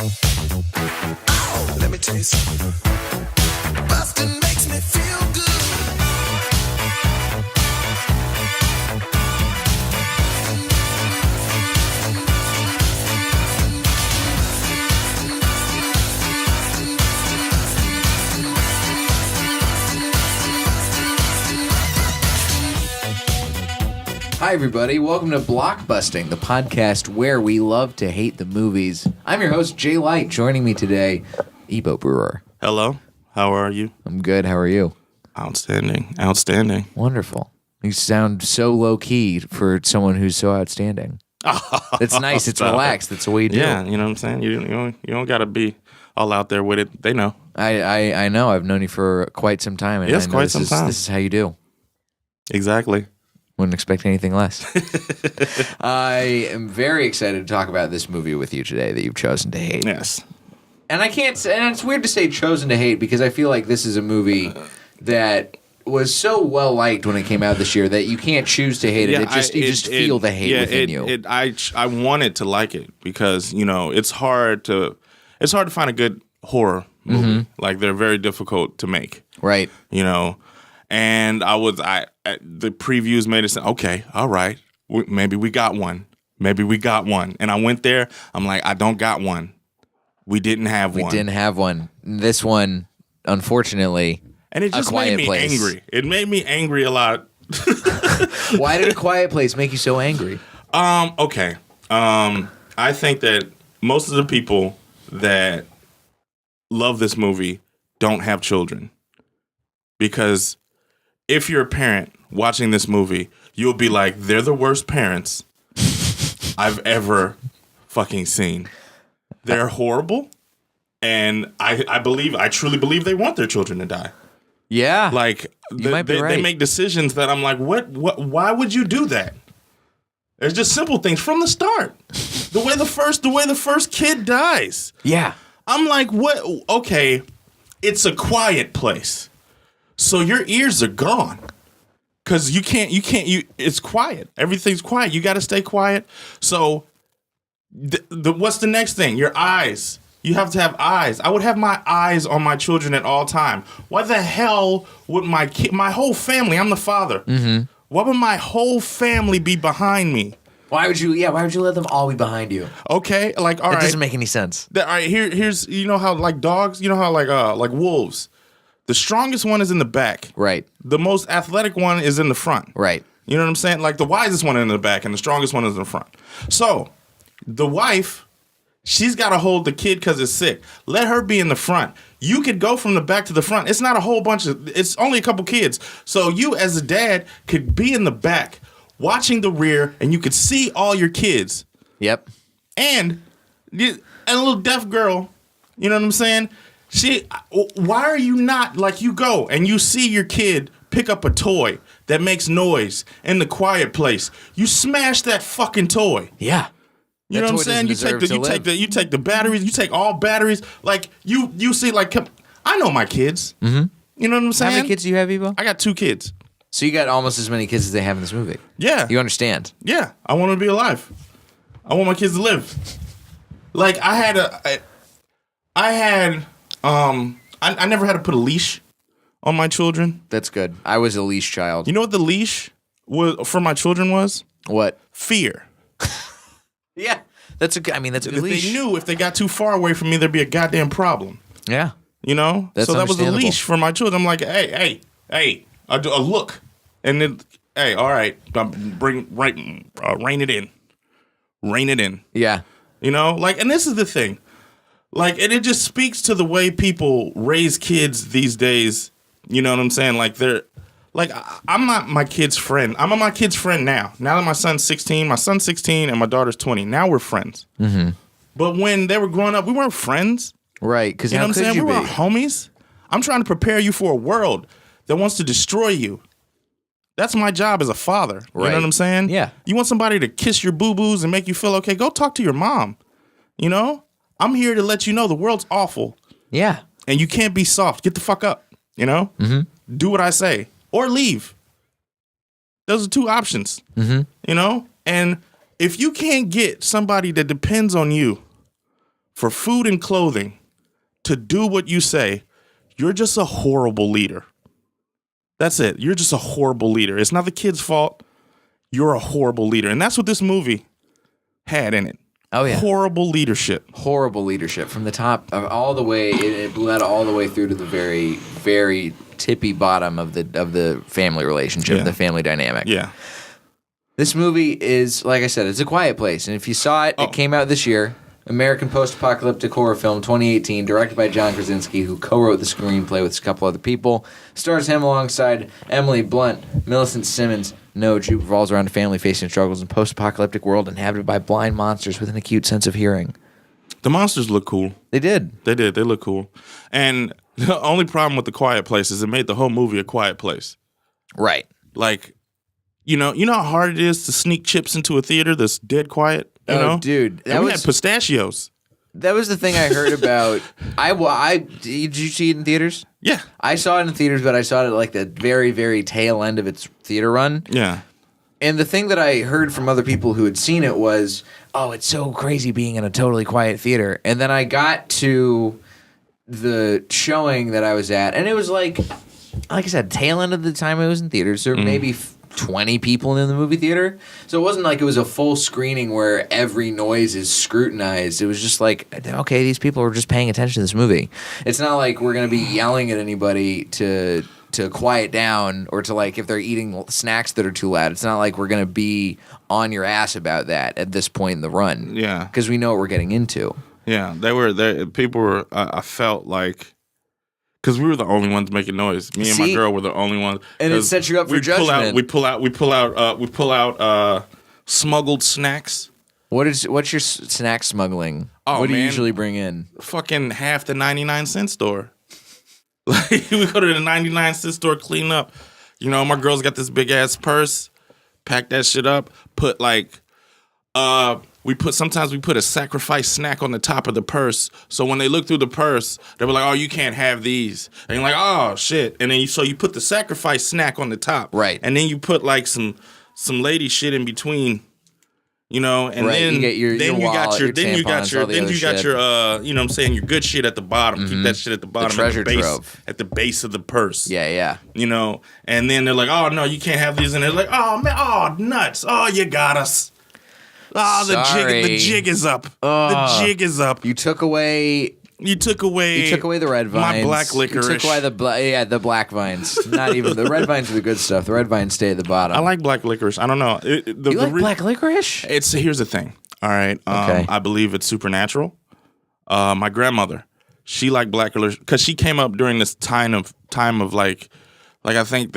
Oh, let me tell you something. Busting makes me feel good. Hi, everybody. Welcome to Blockbusting, the podcast where we love to hate the movies. I'm your host, Jay Light. Joining me today, Ibo Brewer. Hello. How are you? I'm good. How are you? Outstanding. Outstanding. Wonderful. You sound so low-key for someone who's so outstanding. It's nice. It's relaxed. That's the way you do. Yeah, you know what I'm saying? You don't got to be all out there with it. They know. I know. I've known you for quite some time. And Yes, I know quite some time. This is how you do. Exactly. Wouldn't expect anything less. I am very excited to talk about this movie with you today that you've chosen to hate. Yes. And and it's weird to say chosen to hate because I feel like this is a movie that was so well liked when it came out this year that you can't choose to hate it. You just feel the hate within you. I wanted to like it because, it's hard to find a good horror movie. Mm-hmm. Like they're very difficult to make. Right. And the previews made it sound, okay, all right, maybe we got one. Maybe we got one. And I went there, I'm like, I don't got one. We didn't have one. We didn't have one. This one, unfortunately, and it just made me angry. It made me angry a lot. Why did A Quiet Place make you so angry? Okay. I think that most of the people that love this movie don't have children. Because if you're a parent watching this movie, you'll be like, they're the worst parents I've ever fucking seen. They're horrible. And I truly believe they want their children to die. Yeah. Like, might be right. They make decisions that I'm like, why would you do that? There's just simple things from the start. The way the first kid dies. Yeah. I'm like, what? Okay, it's a quiet place. So your ears are gone. Cause it's quiet. Everything's quiet. You got to stay quiet. So what's the next thing? Your eyes. You have to have eyes. I would have my eyes on my children at all time. Why the hell would my whole family, I'm the father. Mm-hmm. Why would my whole family be behind me? Why would you let them all be behind you? Okay, like, all right. It doesn't make any sense. All right, here's, how like dogs, how like wolves, the strongest one is in the back. Right. The most athletic one is in the front. Right. You know what I'm saying? Like the wisest one is in the back and the strongest one is in the front. So the wife, she's got to hold the kid because it's sick. Let her be in the front. You could go from the back to the front. It's not a whole bunch it's only a couple kids. So you as a dad could be in the back watching the rear and you could see all your kids. Yep. And a little deaf girl, you know what I'm saying? Why are you not, like, you go and you see your kid pick up a toy that makes noise in the quiet place. You smash that fucking toy. Yeah. You know what I'm saying? You take the batteries, you take all batteries. Like you see, like, I know my kids. Mm-hmm. You know what I'm saying? How many kids do you have, Ivo? I got 2 kids. So you got almost as many kids as they have in this movie. Yeah. You understand? Yeah. I want them to be alive. I want my kids to live. Like I never had to put a leash on my children. That's good. I was a leash child. You know what the leash was for my children was? What? Fear. Yeah. That's a good leash. They knew if they got too far away from me, there'd be a goddamn problem. Yeah. That's so that was a leash for my children. I'm like, hey, a look. And then, hey, all right, rein it in. Rein it in. Yeah. Like, and this is the thing. Like, and it just speaks to the way people raise kids these days. You know what I'm saying? Like, I'm not my kid's friend. I'm my kid's friend now. Now that my son's 16 and my daughter's 20. Now we're friends. Mm-hmm. But when they were growing up, we weren't friends. Right. Because you know what I'm saying? We were homies. I'm trying to prepare you for a world that wants to destroy you. That's my job as a father. Right. You know what I'm saying? Yeah. You want somebody to kiss your boo-boos and make you feel okay? Go talk to your mom. I'm here to let you know the world's awful. Yeah. And you can't be soft. Get the fuck up. Mm-hmm. Do what I say. Or leave. Those are 2 options. Mm-hmm. And if you can't get somebody that depends on you for food and clothing to do what you say, you're just a horrible leader. That's it. You're just a horrible leader. It's not the kid's fault. You're a horrible leader. And that's what this movie had in it. Oh, yeah. Horrible leadership. Horrible leadership from the top all the way. It bled all the way through to the very, very tippy bottom of the family relationship, the family dynamic. Yeah. This movie is, like I said, it's A Quiet Place. And if you saw it, it came out this year. American post-apocalyptic horror film, 2018, directed by John Krasinski, who co-wrote the screenplay with a couple other people. Stars him alongside Emily Blunt, Millicent Simmons. No, Jupe revolves around a family facing struggles in a post-apocalyptic world inhabited by blind monsters with an acute sense of hearing. The monsters look cool. They did. They did. They look cool. And the only problem with The Quiet Place is it made the whole movie a quiet place. Right. Like, you know how hard it is to sneak chips into a theater that's dead quiet? You know? Dude. We had pistachios. That was the thing I heard about. Did you see it in theaters? Yeah. I saw it in theaters, but I saw it at like the very, very tail end of its theater run. Yeah. And the thing that I heard from other people who had seen it was, oh, it's so crazy being in a totally quiet theater. And then I got to the showing that I was at, and it was like I said, tail end of the time I was in theaters. There were maybe 20 people in the movie theater. So it wasn't like it was a full screening where every noise is scrutinized. It was just like, okay, these people are just paying attention to this movie. It's not like we're going to be yelling at anybody to quiet down or to, like, if they're eating snacks that are too loud. It's not like we're going to be on your ass about that at this point in the run. Yeah. Because we know what we're getting into. Yeah. People were, I felt like, because we were the only ones making noise. Me and my girl were the only ones. And it sets you up for judgment. We pull out smuggled snacks. What's your snack smuggling? Oh, what do you man. usually bring in? Fucking half the 99-cent store. Like, we go to the 99-cent store, clean up. You know, my girl's got this big ass purse. Pack that shit up. Put like, sometimes we put a sacrifice snack on the top of the purse. So when they look through the purse, they were like, "Oh, you can't have these." And you're like, "Oh shit!" And then you put the sacrifice snack on the top, right? And then you put like some lady shit in between, you know. And right. then you get your wallet, your tampons, you know what I'm saying, your good shit at the bottom. Mm-hmm. Keep that shit at the bottom, the treasure trove at the base of the purse. Yeah. You know, and then they're like, "Oh no, you can't have these," and they're like, "Oh man, oh nuts, oh you got us." Oh, the jig is up. The jig is up. You took away the red vines. My black licorice. You took away the black vines. Not even the red vines are the good stuff. The red vines stay at the bottom. I like black licorice. I don't know. You like black licorice? Here's the thing. All right. Okay. I believe it's supernatural. My grandmother, she liked black licorice because she came up during this time of like I think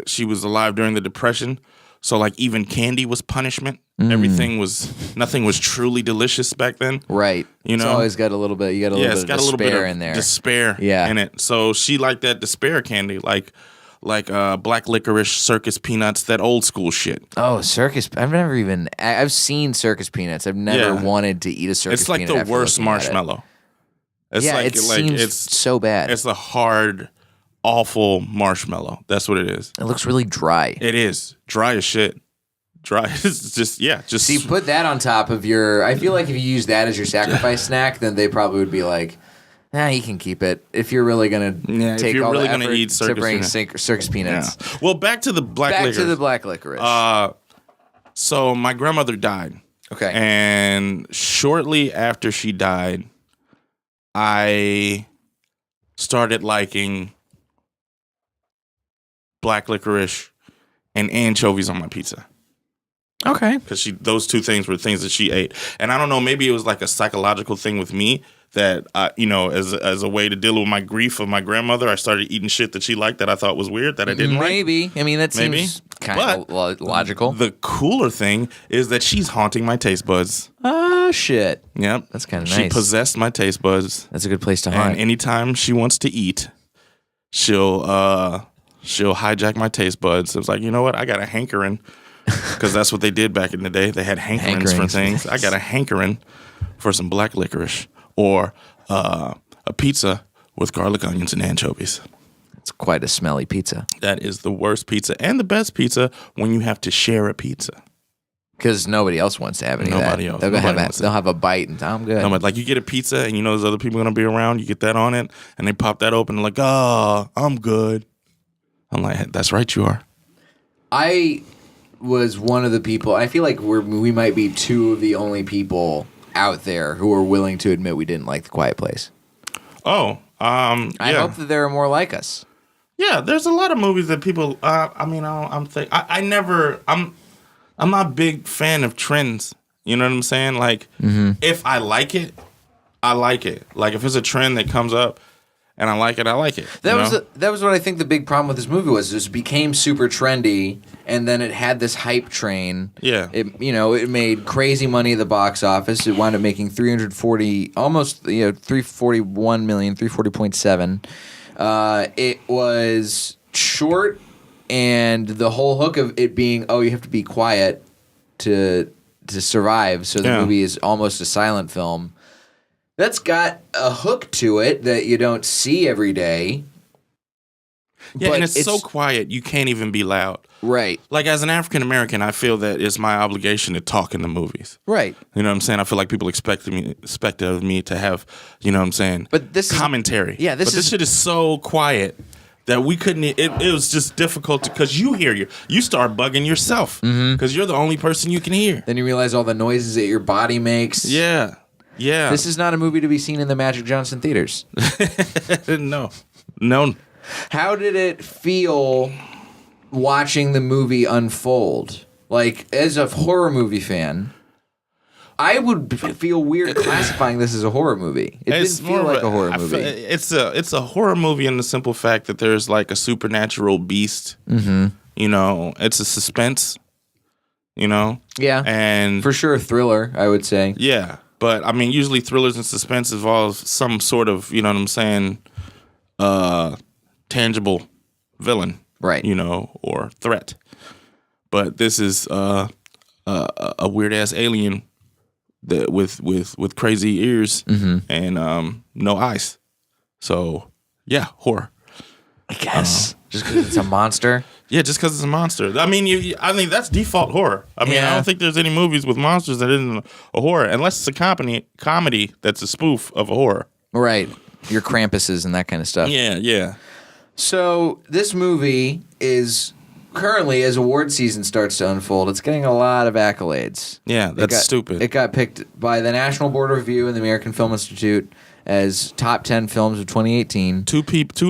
she was alive during the Depression. So like even candy was punishment. Nothing was truly delicious back then. Right. You know, it's always got a little bit. You got a little bit of despair in there. Despair. In it. So she liked that despair candy, like black licorice, circus peanuts, that old school shit. Oh, circus! I've seen circus peanuts. I've never wanted to eat a circus peanut. It's like the worst marshmallow. It seems so bad. It's a hard, awful marshmallow. That's what it is. It looks really dry. It is dry as shit. Dry. It's just. See, put that on top of your. I feel like if you use that as your sacrifice snack, then they probably would be like, "Nah, you can keep it." If you're really gonna take all the effort eat to bring circus peanuts. Yeah. Well, back to the black licorice. Back to the black licorice. So my grandmother died. Okay. And shortly after she died, I started liking black licorice and anchovies on my pizza. Okay. Because those two things were things that she ate. And I don't know, maybe it was like a psychological thing with me that, as a way to deal with my grief of my grandmother, I started eating shit that she liked that I thought was weird, that I didn't like. Maybe. I mean, that seems kind of logical. The cooler thing is that she's haunting my taste buds. Oh, shit. Yep. That's kind of nice. She possessed my taste buds. That's a good place to haunt. And anytime she wants to eat, she'll hijack my taste buds. It was like, you know what? I got a hankering. Because that's what they did back in the day. They had hankerings for things. I got a hankering for some black licorice or a pizza with garlic, onions, and anchovies. It's quite a smelly pizza. That is the worst pizza and the best pizza when you have to share a pizza. Because nobody else wants to have any Nobody of else. that. They'll have a bite and I'm good. No, but like you get a pizza and you know there's other people going to be around. You get that on it and they pop that open and like, oh, I'm good. I'm like, that's right, you are. I was one of the people. I feel like we might be two of the only people out there who are willing to admit we didn't like The Quiet Place. Oh, I hope that there are more like us. Yeah, there's a lot of movies that people. I'm not a big fan of trends. You know what I'm saying? Like, if I like it, I like it. Like, if it's a trend that comes up and I like it, I like it. That was what I think the big problem with this movie was. It became super trendy, and then it had this hype train. Yeah. It made crazy money at the box office. It wound up making 341 million, 340.7. It was short, and the whole hook of it being, you have to be quiet to survive. So the movie is almost a silent film. That's got a hook to it that you don't see every day. Yeah, and it's so quiet, you can't even be loud. Right. Like, as an African American, I feel that it's my obligation to talk in the movies. Right. You know what I'm saying? I feel like people expect of me to have, you know what I'm saying, but this commentary. This shit is so quiet that we couldn't, it was just difficult because you start bugging yourself because you're the only person you can hear. Then you realize all the noises that your body makes. Yeah. Yeah. This is not a movie to be seen in the Magic Johnson theaters. No. How did it feel watching the movie unfold? Like, as a horror movie fan, I would feel weird classifying this as a horror movie. It didn't feel like a horror movie. It's a horror movie in the simple fact that there's like a supernatural beast. Mm-hmm. You know, it's a suspense. You know? Yeah. And for sure a thriller, I would say. Yeah. But, I mean, usually thrillers and suspense involve some sort of, you know what I'm saying, tangible villain. Right. You know, or threat. But this is a weird-ass alien that with crazy ears and no eyes. So, yeah, horror. I guess. Just because it's a monster? Yeah, just because it's a monster. I mean, I think that's default horror. I mean, I don't think there's any movies with monsters that isn't a horror, unless it's a comedy that's a spoof of a horror. Right. Your Krampuses and that kind of stuff. Yeah, yeah. So this movie is currently, as award season starts to unfold, it's getting a lot of accolades. Yeah, that's stupid. It got picked by the National Board of Review and the American Film Institute as top 10 films of 2018. Two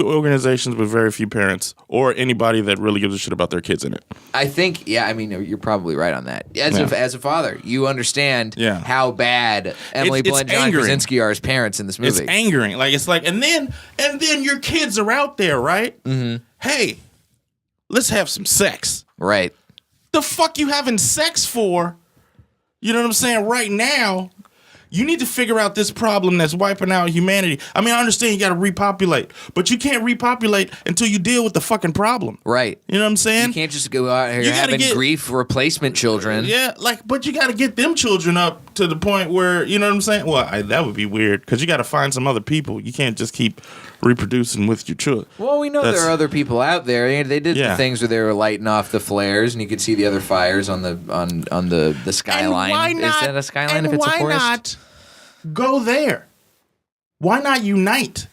organizations with very few parents or anybody that really gives a shit about their kids in it. I think, I mean, you're probably right on that. As a father, you understand how bad Emily Blunt and John Krasinski are as parents in this movie. It's angering. Like, it's like, and then your kids are out there, right? Mm-hmm. Hey, let's have some sex. Right. The fuck you having sex for? You know what I'm saying? Right now, you need to figure out this problem that's wiping out humanity. I mean, I understand you got to repopulate, but you can't repopulate until you deal with the fucking problem. Right. You know what I'm saying? You can't just go out here having grief replacement children. Yeah, but you got to get them children up to the point where, you know what I'm saying? Well, that would be weird because you got to find some other people. You can't just keep reproducing with your children. Well, we know there are other people out there. They did the things where they were lighting off the flares, and you could see the other fires on the skyline. And why not, is that a skyline and if it's a forest? Why not go there? Why not unite?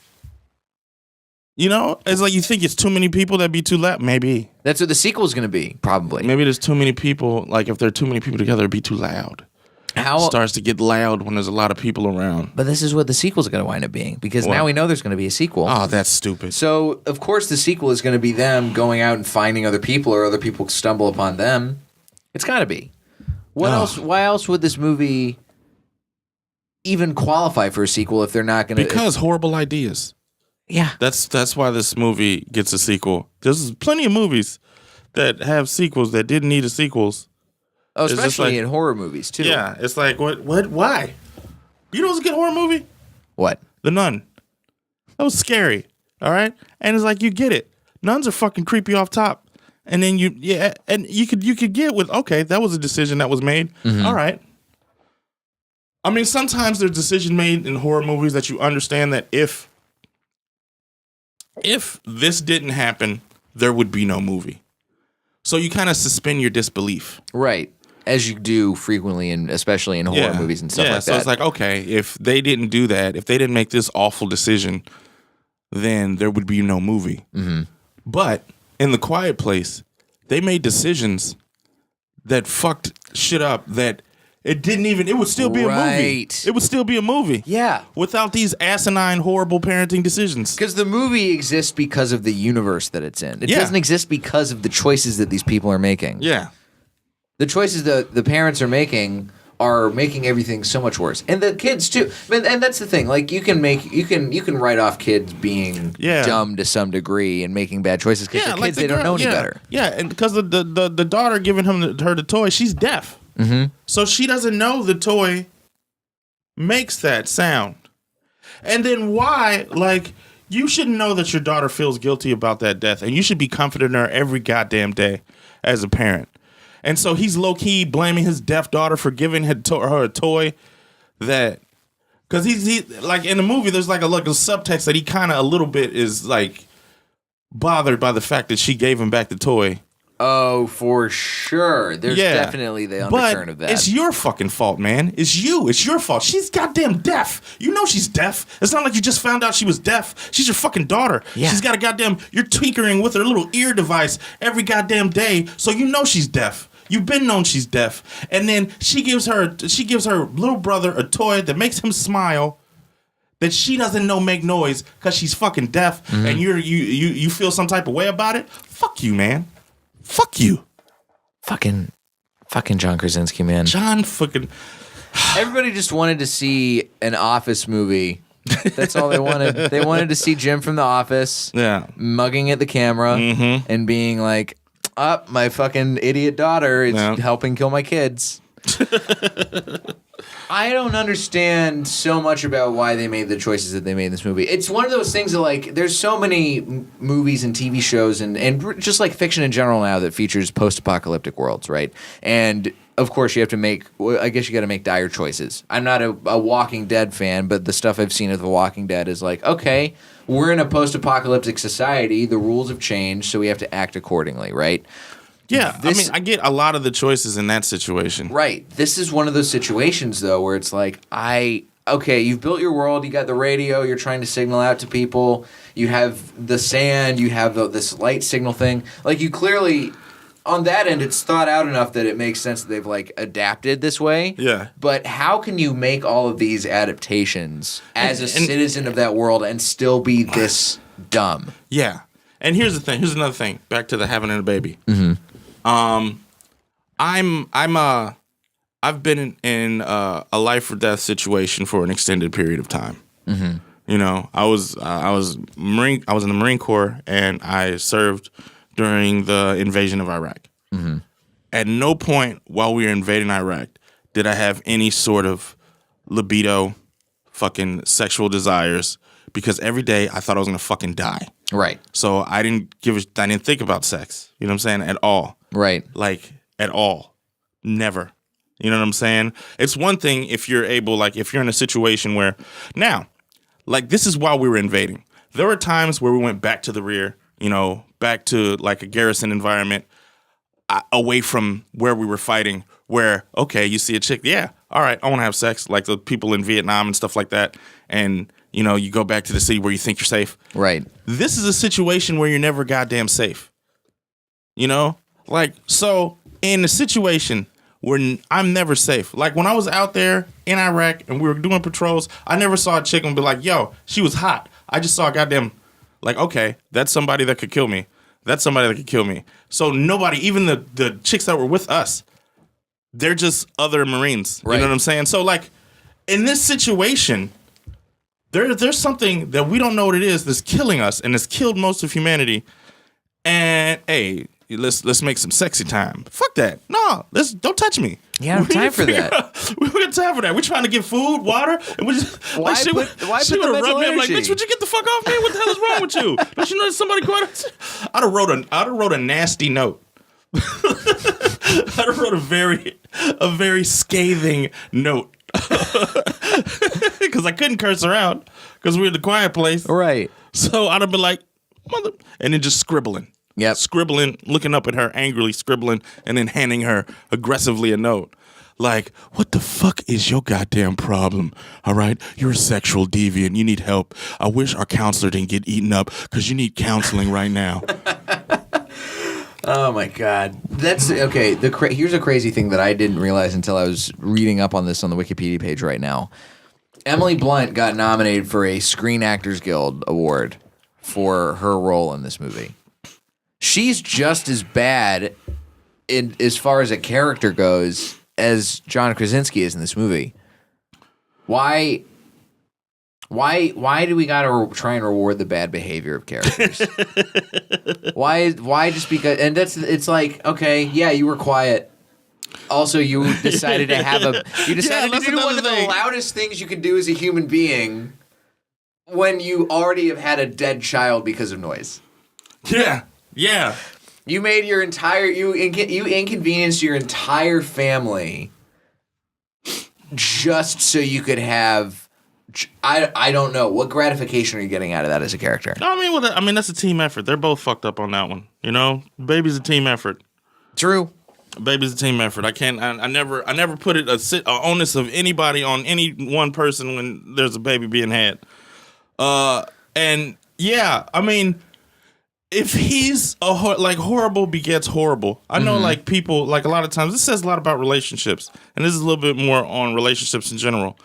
You know, it's like you think it's too many people, that'd be too loud. Maybe that's what the sequel's going to be. Probably. Maybe there's too many people. Like if there are too many people together, it'd be too loud. It starts to get loud when there's a lot of people around. But this is what the sequel's going to wind up being, because now we know there's going to be a sequel. Oh, that's stupid. So, of course, the sequel is going to be them going out and finding other people, or other people stumble upon them. It's got to be. What else? Why else would this movie even qualify for a sequel if they're not going to? Because horrible ideas. Yeah. That's why this movie gets a sequel. There's plenty of movies that have sequels that didn't need a sequels. Oh, especially in horror movies, too. Yeah, it's like, why? You know what's a good horror movie? What? The Nun. That was scary, all right? And it's like, you get it. Nuns are fucking creepy off top. And then you could get with, okay, that was a decision that was made. Mm-hmm. All right. I mean, sometimes there's a decision made in horror movies that you understand that if this didn't happen, there would be no movie. So you kind of suspend your disbelief. Right. as you do frequently, and especially in horror movies and stuff like that. So it's like, okay, if they didn't do that, if they didn't make this awful decision, then there would be no movie. Mm-hmm. But in The Quiet Place, they made decisions that fucked shit up that it would still be a movie. It would still be a movie. Yeah. Without these asinine, horrible parenting decisions. Because the movie exists because of the universe that it's in. It doesn't exist because of the choices that these people are making. Yeah. The choices that the parents are making everything so much worse, and the kids too. And that's the thing. Like you can write off kids being dumb to some degree and making bad choices because they're kids. They don't know any better. Yeah, and because the daughter giving her the toy, she's deaf, so she doesn't know the toy makes that sound. And then why? Like you should know that your daughter feels guilty about that death, and you should be comforting her every goddamn day as a parent. And so he's low-key blaming his deaf daughter for giving her a toy that... Because he like, in the movie, there's like a subtext that he kind of a little bit is, like, bothered by the fact that she gave him back the toy. Oh, for sure. There's definitely the undercurrent of that. It's your fucking fault, man. It's you. It's your fault. She's goddamn deaf. You know she's deaf. It's not like you just found out she was deaf. She's your fucking daughter. Yeah. She's got a goddamn... You're tinkering with her little ear device every goddamn day, so you know she's deaf. You've been known she's deaf, and then she gives her little brother a toy that makes him smile, that she doesn't know make noise because she's fucking deaf, and you feel some type of way about it. Fuck you, man. Fuck you. Fucking John Krasinski, man. John fucking. Everybody just wanted to see an Office movie. That's all they wanted. They wanted to see Jim from The Office, mugging at the camera and being like, my fucking idiot daughter is helping kill my kids. I don't understand so much about why they made the choices that they made in this movie. It's one of those things that, like, there's so many movies and TV shows and just, like, fiction in general now that features post-apocalyptic worlds, right? And, of course, you have to make – I guess you got to make dire choices. I'm not a Walking Dead fan, but the stuff I've seen of The Walking Dead is like, okay – we're in a post-apocalyptic society. The rules have changed, so we have to act accordingly, right? Yeah, I get a lot of the choices in that situation. Right. This is one of those situations, though, where it's like, okay, you've built your world, you got the radio, you're trying to signal out to people, you have the sand, you have this light signal thing. Like, you clearly... On that end, it's thought out enough that it makes sense that they've, like, adapted this way. Yeah. But how can you make all of these adaptations as a citizen of that world and still be this dumb? Yeah. And here's the thing. Here's another thing. Back to the having a baby. I've been in a life or death situation for an extended period of time. You know, I was in the Marine Corps, and I served during the invasion of Iraq. At no point while we were invading Iraq did I have any sort of libido, fucking sexual desires, because every day I thought I was gonna fucking die. Right. So I didn't think about sex. You know what I'm saying? At all. Right. Like, at all. Never. You know what I'm saying? It's one thing if you're able, like, if you're in a situation where, now, like, this is while we were invading. There were times where we went back to the rear, you know, back to, like, a garrison environment, away from where we were fighting, where, okay, you see a chick, yeah, all right, I want to have sex, like the people in Vietnam and stuff like that, and, you know, you go back to the city where you think you're safe. Right. This is a situation where you're never goddamn safe. You know? Like, so, in a situation where I'm never safe, like, when I was out there in Iraq and we were doing patrols, I never saw a chick and be like, yo, she was hot. I just saw a goddamn, like, okay, that's somebody that could kill me. That's somebody that could kill me. So nobody, even the chicks that were with us, they're just other Marines. Right. You know what I'm saying? So, like, in this situation, there's something that we don't know what it is that's killing us and has killed most of humanity. And, hey, let's make some sexy time. Fuck that. No, don't touch me. Yeah, I don't have time for that. We got time for that. We're trying to get food, water, and we just why she would rub me. I'm like, bitch, would you get the fuck off me? What the hell is wrong with you? Don't you know that somebody quite? I'd have wrote a nasty note. I'd have wrote a very scathing note because I couldn't curse around because we were in the quiet place. Right. So I'd have been like, mother, and then just scribbling. Yep. Scribbling, looking up at her, angrily scribbling, and then handing her aggressively a note. Like, what the fuck is your goddamn problem? All right? You're a sexual deviant. You need help. I wish our counselor didn't get eaten up because you need counseling right now. Oh, my God. That's okay. Here's a crazy thing that I didn't realize until I was reading up on this on the Wikipedia page right now. Emily Blunt got nominated for a Screen Actors Guild Award for her role in this movie. She's just as bad as far as a character goes as John Krasinski is in this movie. Why do we gotta try and reward the bad behavior of characters? Why just because? And it's like, okay, yeah, you were quiet. Also, you decided to do one of the loudest things you can do as a human being when you already have had a dead child because of noise. Yeah. Yeah. You made you inconvenienced your entire family just so you could have. I don't know what gratification are you getting out of that as a character. No, I mean that's a team effort. They're both fucked up on that one. You know, Baby's a team effort. True. Baby's a team effort. I never put it a onus of anybody on any one person when there's a baby being had. And yeah, I mean. If he's horrible begets horrible. I know like people, like a lot of times, this says a lot about relationships. And this is a little bit more on relationships in general.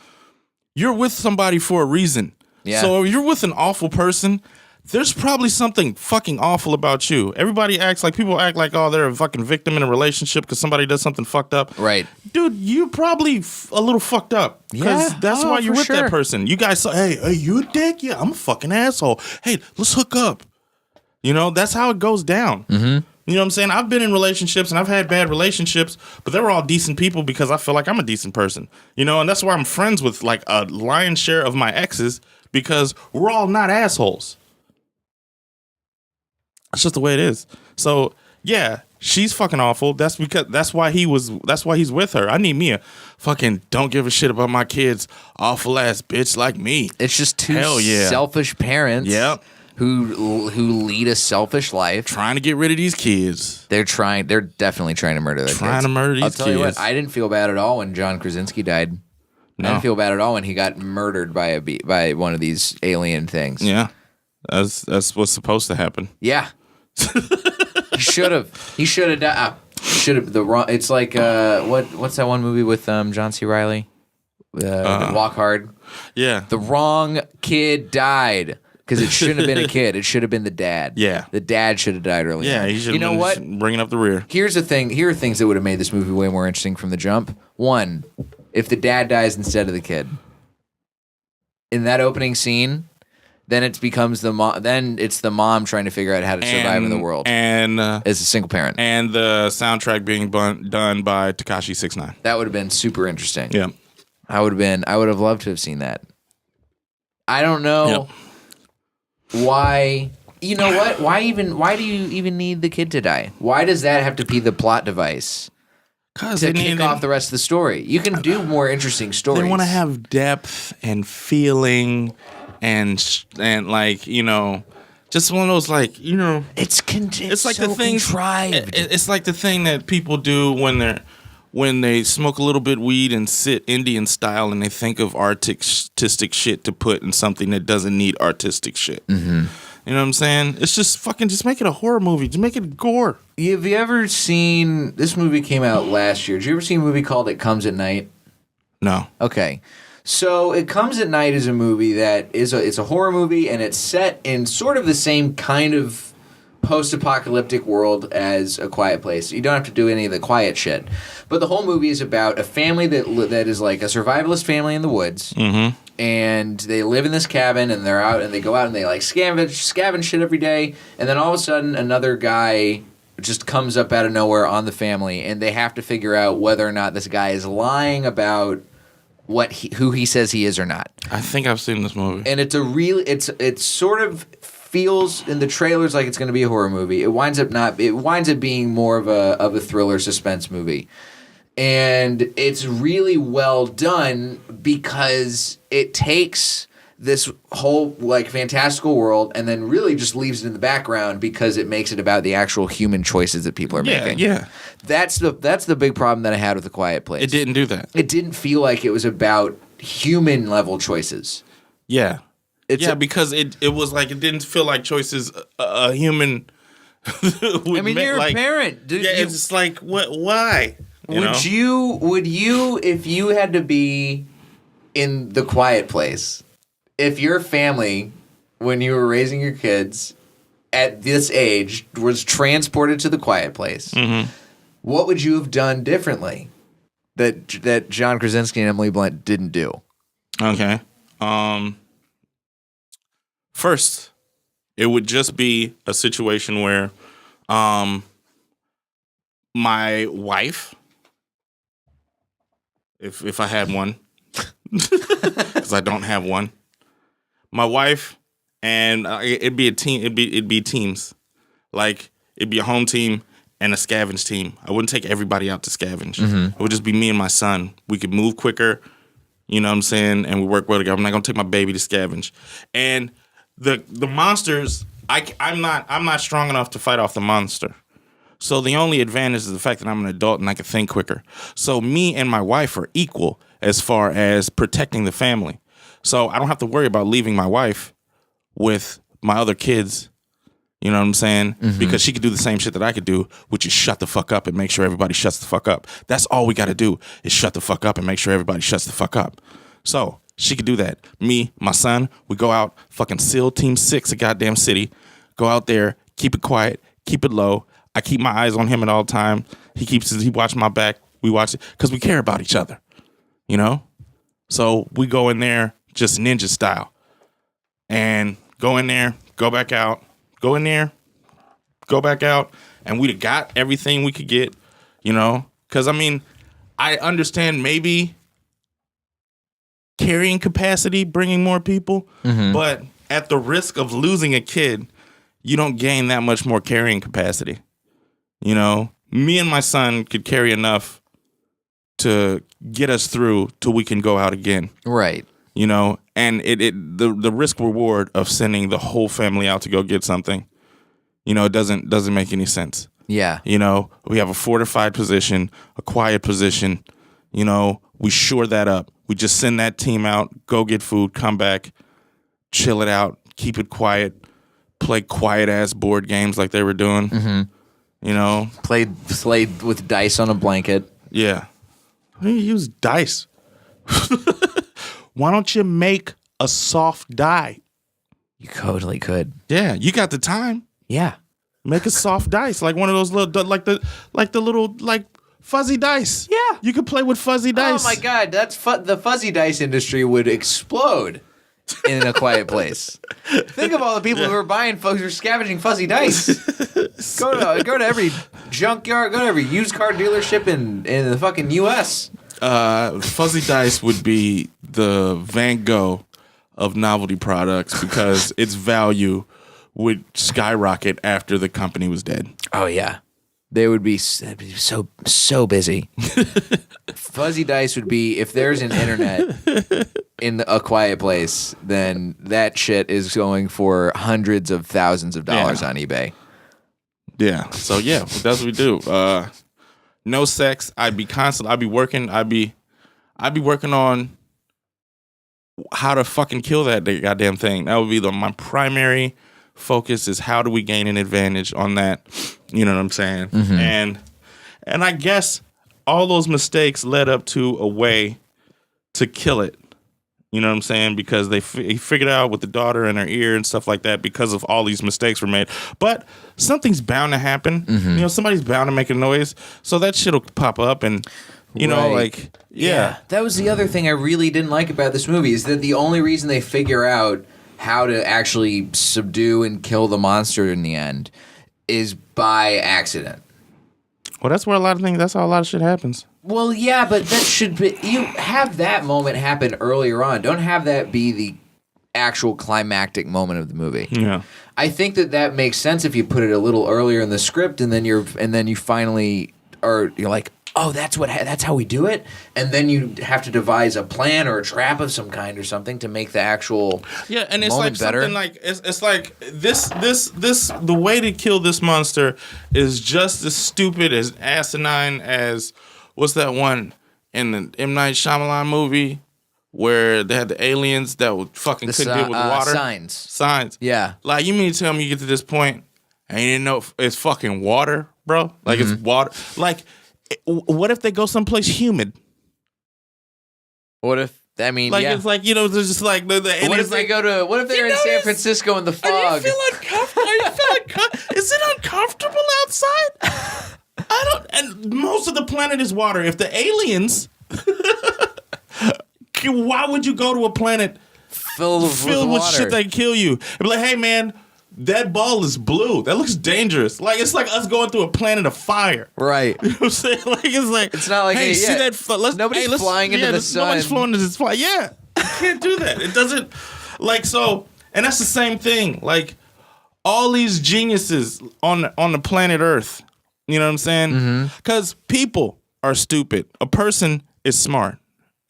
You're with somebody for a reason. Yeah. So if you're with an awful person, there's probably something fucking awful about you. People act like, oh, they're a fucking victim in a relationship because somebody does something fucked up. Right. Dude, you're probably a little fucked up. Because that's why you're with that person. You guys say, hey, you a dick? Yeah, I'm a fucking asshole. Hey, let's hook up. You know, that's how it goes down. Mm-hmm. You know what I'm saying? I've been in relationships and I've had bad relationships, but they were all decent people because I feel like I'm a decent person. You know, and that's why I'm friends with like a lion's share of my exes because we're all not assholes. That's just the way it is. So, yeah, she's fucking awful. That's why he's with her. I need me a fucking don't give a shit about my kids awful ass bitch like me. It's just two selfish parents. Yep. Who lead a selfish life. Trying to get rid of these kids. They're definitely trying to murder their kids. Trying to murder these kids. I'll tell you what, I didn't feel bad at all when John Krasinski died. No. I didn't feel bad at all when he got murdered by one of these alien things. Yeah. That's what's supposed to happen. Yeah. He should have died. It's like what's that one movie with John C. Reilly? Walk Hard. Yeah. The wrong kid died. Because it shouldn't have been a kid. It should have been the dad. Yeah. The dad should have died early. Yeah, he should have been bringing up the rear. Here's the thing. Here are things that would have made this movie way more interesting from the jump. One, if the dad dies instead of the kid. In that opening scene, then it becomes the mom. Then it's the mom trying to figure out how to survive in the world. And as a single parent. And the soundtrack being done by Tekashi 6ix9ine. That would have been super interesting. Yeah. I would have loved to have seen that. I don't know. Yep. Why? You know what? Why do you even need the kid to die? Why does that have to be the plot device to kick off the rest of the story? You can do more interesting stories. They want to have depth and feeling and like, you know, just one of those like, you know, it's like so the thing contrived. It's like the thing that people do when they smoke a little bit weed and sit Indian style and they think of artistic shit to put in something that doesn't need artistic shit. Mm-hmm. You know what I'm saying? It's just make it a horror movie. Just make it gore. Have you ever seen, this movie came out last year. Did you ever see a movie called It Comes at Night? No. Okay. So It Comes at Night is a movie that it's a horror movie and it's set in sort of the same kind of post-apocalyptic world as A Quiet Place. You don't have to do any of the quiet shit. But the whole movie is about a family that is like a survivalist family in the woods. Mm-hmm. And they live in this cabin and they're out and they go out and they like scavenge shit every day. And then all of a sudden another guy just comes up out of nowhere on the family and they have to figure out whether or not this guy is lying about who he says he is or not. I think I've seen this movie. And it's sort of feels in the trailers like it's going to be a horror movie. It winds up being more of a thriller suspense movie. And it's really well done because it takes this whole like fantastical world and then really just leaves it in the background because it makes it about the actual human choices that people are making. Yeah. That's the big problem that I had with The Quiet Place. It didn't do that. It didn't feel like it was about human level choices. Yeah. Because it was like it didn't feel like choices a human would make. You're a parent. Dude, it's just like why? Would you if you had to be in The Quiet Place, if your family, when you were raising your kids at this age, was transported to The Quiet Place, what would you have done differently that John Krasinski and Emily Blunt didn't do? Okay. First, it would just be a situation where my wife, if I had one, because I don't have one, my wife and it'd be a team. It'd be teams. Like it'd be a home team and a scavenge team. I wouldn't take everybody out to scavenge. It would just be me and my son. We could move quicker. You know what I'm saying? And we work well together. I'm not gonna take my baby to scavenge. And the monsters, I'm not strong enough to fight off the monster. So the only advantage is the fact that I'm an adult and I can think quicker. So me and my wife are equal as far as protecting the family. So I don't have to worry about leaving my wife with my other kids. You know what I'm saying? Because she could do the same shit that I could do, which is shut the fuck up and make sure everybody shuts the fuck up. That's all we got to do is shut the fuck up and make sure everybody shuts the fuck up. So she could do that. Me, my son, we go out, fucking SEAL Team 6 a goddamn city, go out there, keep it quiet, keep it low. I keep my eyes on him at all time. He watches my back. We watch it because we care about each other, you know? So we go in there just ninja style and go in there, go back out, go in there, go back out. And we'd have got everything we could get, you know? Because, I understand maybe carrying capacity, bringing more people, but at the risk of losing a kid, you don't gain that much more carrying capacity. You know, me and my son could carry enough to get us through till we can go out again. Right. You know, and the risk reward of sending the whole family out to go get something, you know, it doesn't make any sense. Yeah. You know, we have a fortified position, a quiet position. You know, we shore that up. We just send that team out, go get food, come back, chill it out, keep it quiet, play quiet ass board games like they were doing. You know, played with dice on a blanket. Yeah, we use dice. Why don't you make a soft die? You totally could. Yeah, you got the time. Yeah, make a soft dice, like one of those little, like the little fuzzy dice. Yeah, you could play with fuzzy dice. Oh my god, the fuzzy dice industry would explode in A Quiet Place. Think of all the people who are buying, who are scavenging fuzzy dice. Go to every junkyard, go to every used car dealership in the fucking U.S. Fuzzy dice would be the Van Gogh of novelty products because its value would skyrocket after the company was dead. Oh yeah, they would be so busy. Fuzzy dice would be, if there's an internet in A Quiet Place, then that shit is going for hundreds of thousands of dollars on eBay. Yeah. So yeah, that's what we do. No sex. I'd be working on how to fucking kill that goddamn thing. That would be my primary focus, is how do we gain an advantage on that? You know what I'm saying? And I guess all those mistakes led up to a way to kill it. You know what I'm saying? Because he figured out with the daughter in her ear and stuff like that because of all these mistakes were made. But something's bound to happen. You know, somebody's bound to make a noise. So that shit will pop up and, you know, like, yeah. That was the other thing I really didn't like about this movie, is that the only reason they figure out how to actually subdue and kill the monster in the end is by accident. Well, that's how a lot of shit happens. Well, yeah, but that should be... You have that moment happen earlier on. Don't have that be the actual climactic moment of the movie. Yeah. I think that makes sense if you put it a little earlier in the script, and then you finally... Or you're like, oh, that's how we do it, and then you have to devise a plan or a trap of some kind or something to make the actual and it's moment like better. something like it's like this the way to kill this monster is just as stupid as asinine as what's that one in the M. Night Shyamalan movie where they had the aliens that couldn't deal with water. Signs. Yeah. Like, you mean to tell me you get to this point and you didn't know it's fucking water, bro? Like, it's water. Like, what if they go someplace humid? What if, I mean, like, it's like, they're just like, the aliens. What if they what if they're in San Francisco in the fog? And you feel uncomfortable? Is it uncomfortable outside? And most of the planet is water. If the aliens, why would you go to a planet filled with shit that kill you? And be like, hey, man, that ball is blue. That looks dangerous. Like, it's like us going through a planet of fire. Right. You know what I'm saying? Like, it's not like, hey, see that? Nobody's flying into the sun. Nobody's flying into the sun. Yeah. You can't do that. It doesn't, like, so, and that's the same thing. Like, all these geniuses on the planet Earth, you know what I'm saying? Because people are stupid. A person is smart,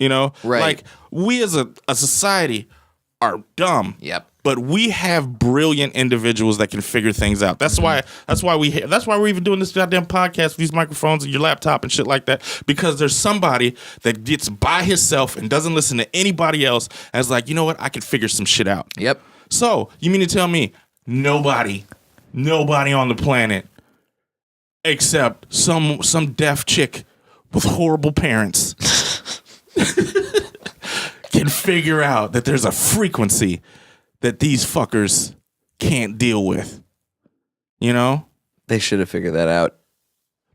Right. Like, we as a society are dumb. Yep. But we have brilliant individuals that can figure things out. That's why we're even doing this goddamn podcast with these microphones and your laptop and shit like that. Because there's somebody that gets by himself and doesn't listen to anybody else and is like, you know what? I can figure some shit out. Yep. So you mean to tell me nobody on the planet except some deaf chick with horrible parents can figure out that there's a frequency that these fuckers can't deal with, They should have figured that out.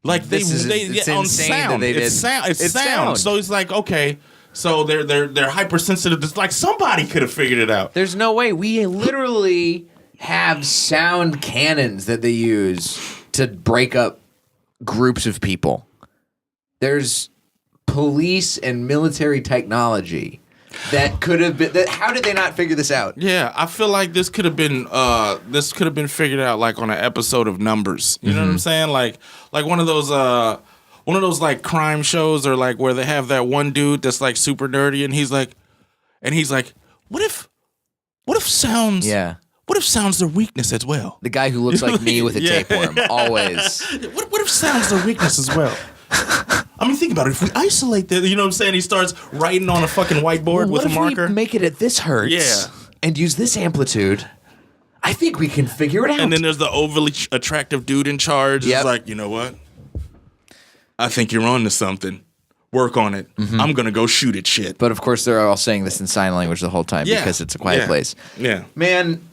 Like it's on insane sound, that they did. It's sound. So it's like, okay, so they're hypersensitive. It's like somebody could have figured it out. There's no way. We literally have sound cannons that they use to break up groups of people. There's police and military technology that could have been. How did they not figure this out? Yeah, I feel like this could have been figured out like on an episode of Numbers. You know what I'm saying? Like one of those like crime shows or like where they have that one dude that's like super nerdy and he's like, what if sounds? Yeah. What if sounds their weakness as well? The guy who looks like me with a tapeworm, always. What if sounds their weakness as well? I mean, think about it. If we isolate that, you know what I'm saying? He starts writing on a fucking whiteboard with a marker. What if we make it at this hertz and use this amplitude? I think we can figure it out. And then there's the overly attractive dude in charge. Yep. It's like, you know what? I think you're on to something. Work on it. I'm going to go shoot at shit. But of course, they're all saying this in sign language the whole time because it's a quiet place. Yeah. Man,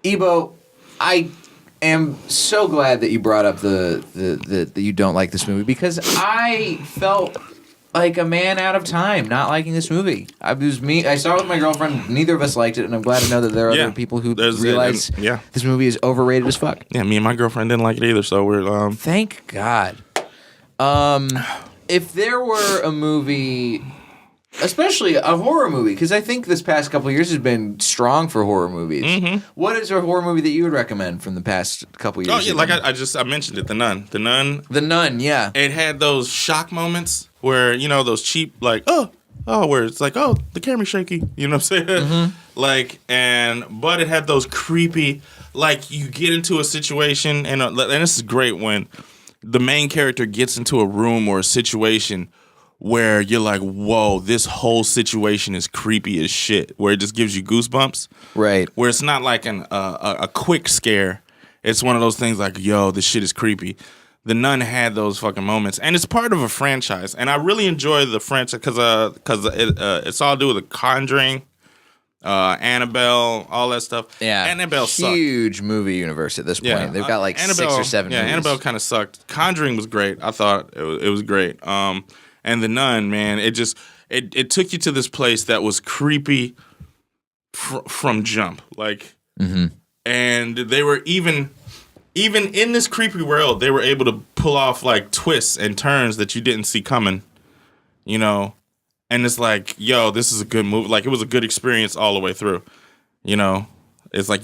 Ibo, I am so glad that you brought up the you don't like this movie because I felt like a man out of time not liking this movie. I saw it with my girlfriend. Neither of us liked it, and I'm glad to know that there are other people who realize this movie is overrated as fuck. Yeah, me and my girlfriend didn't like it either, so we're Thank God. If there were a movie, especially a horror movie, because I think this past couple of years has been strong for horror movies. What is a horror movie that you would recommend from the past couple of years? Oh yeah, like I mentioned it, The Nun. The Nun, yeah. It had those shock moments where those cheap like where it's like the camera's shaky. You know what I'm saying? Like but it had those creepy like you get into a situation and this is great when the main character gets into a room or a situation where you're like, whoa, this whole situation is creepy as shit, where it just gives you goosebumps. Right. Where it's not like a quick scare. It's one of those things like, yo, this shit is creepy. The Nun had those fucking moments. And it's part of a franchise. And I really enjoy the franchise because it's all to do with The Conjuring, Annabelle, all that stuff. Yeah. Annabelle sucked. Huge movie universe at this point. Yeah. They've got like Annabelle, 6 or 7 movies. Annabelle kind of sucked. Conjuring was great. I thought it was great. And The Nun, man, it took you to this place that was creepy from jump. Like, and they were even in this creepy world, they were able to pull off like twists and turns that you didn't see coming, And it's like, yo, this is a good movie. Like, it was a good experience all the way through, It's like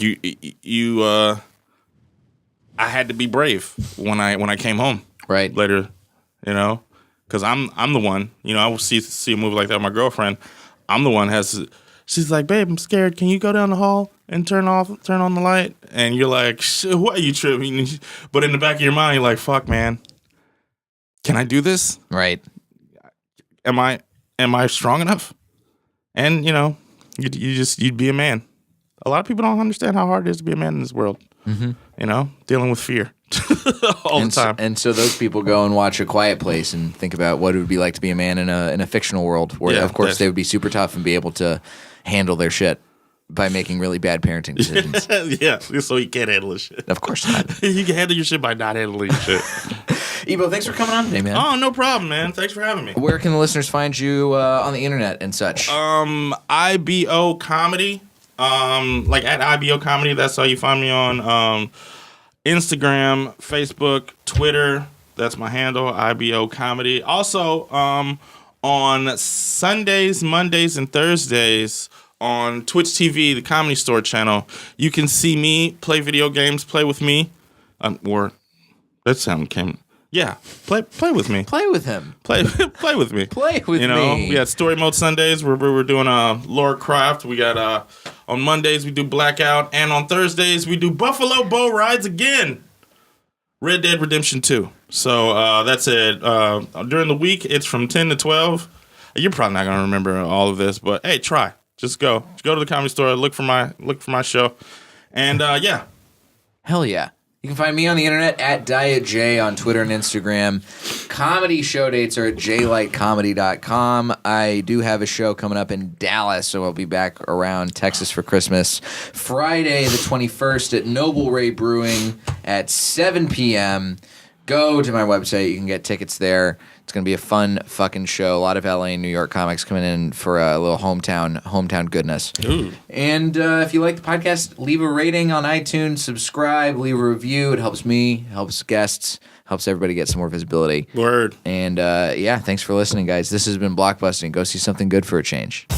I had to be brave when I came home, right? Later, because I'm the one. You know, I will see a movie like that with my girlfriend. I'm the one she's like, babe, I'm scared. Can you go down the hall and turn on the light? And you're like, why are you tripping? But in the back of your mind, you're like, fuck, man. Can I do this? Right. Am I strong enough? And you know, you'd be a man. A lot of people don't understand how hard it is to be a man in this world. Mm-hmm. You know, dealing with fear all the time. And so those people go and watch A Quiet Place and think about what it would be like to be a man in a fictional world where, of course, they would be super tough and be able to handle their shit by making really bad parenting decisions. Yeah, so you can't handle his shit. Of course not. You can handle your shit by not handling your shit. Ibo, thanks for coming on today, man. Oh, no problem, man. Thanks for having me. Where can the listeners find you on the internet and such? IBO Comedy. Like at IBO Comedy, that's how you find me on Instagram, Facebook, Twitter. That's my handle, IBO Comedy. Also, on Sundays, Mondays, and Thursdays on Twitch TV, the Comedy Store channel, you can see me play video games, play with me. Or that sound came... Yeah, play with me. Play with him. Play with me. Play with me. You know, me. we got Story Mode Sundays where we're doing Lore Craft. We got on Mondays we do Blackout, and on Thursdays we do Buffalo Bow Rides again. Red Dead Redemption 2. So that's it. During the week it's from 10 to 12. You're probably not gonna remember all of this, but hey, try. Just go to the Comedy Store. Look for my show, and yeah. Hell yeah. You can find me on the internet at Diet J on Twitter and Instagram. Comedy show dates are at jlightcomedy.com. I do have a show coming up in Dallas, so I'll be back around Texas for Christmas. Friday the 21st at Noble Ray Brewing at 7 p.m. Go to my website. You can get tickets there. It's going to be a fun fucking show. A lot of LA and New York comics coming in for a little hometown goodness. Ooh. And if you like the podcast, leave a rating on iTunes, subscribe, leave a review. It helps me, helps guests, helps everybody get some more visibility. Word. And yeah, thanks for listening, guys. This has been Blockbusting. Go see something good for a change.